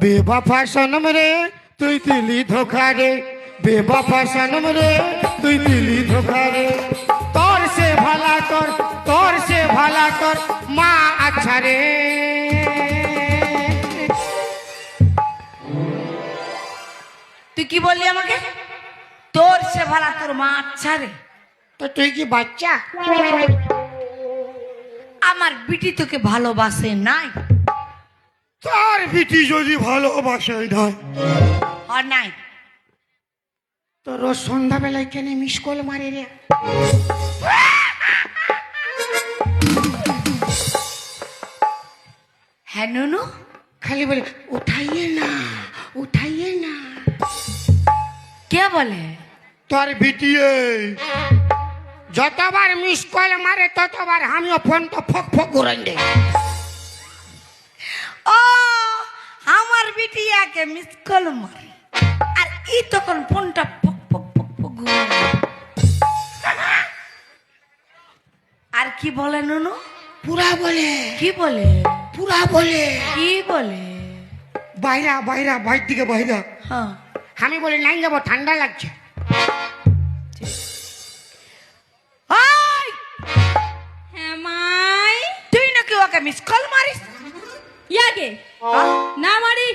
बेवफा सनम रे तुई दिली धोखा रे बेवफा सनम रे तुई दिली धोखा रे तोर से भला कर माँ अच्छा रे তুই কি বললি আমাকে? তোর সে ভালা তোর মা আচ্ছা রে। तो तुई की बच्चा আমার বিটি তোকে ভালোবাসে নাই। तार बेटी যদি ভালোবাসে না আর নাই তো রোজ সন্ধ্যাবেলায় কেন মিস কল মারে রে হ্যাঁ নুনু খালি বলে উঠাইয়ে না কে বলে? তোর বিটিয়ে যতবার মিস কল মারে ততবার আমিও ফোনটা ফক ফক ঘুরাই দেই ও আমার বিটি একে মিস কল মারে আর ই তখন ফোনটা পক পক পক পক ঘুরায়। আর কি বলে নুনু? পুরা বলে কি বলে? পুরা বলে কি বলে? বাইরা বাইর দিকে বাইরা হ্যাঁ আমি বলি নাই যাবো ঠান্ডা লাগছে ওই হ্যাঁ মাই তুই নাকি ওকে মিস কল মারিস? ইয়াকে হ্যাঁ? না মারি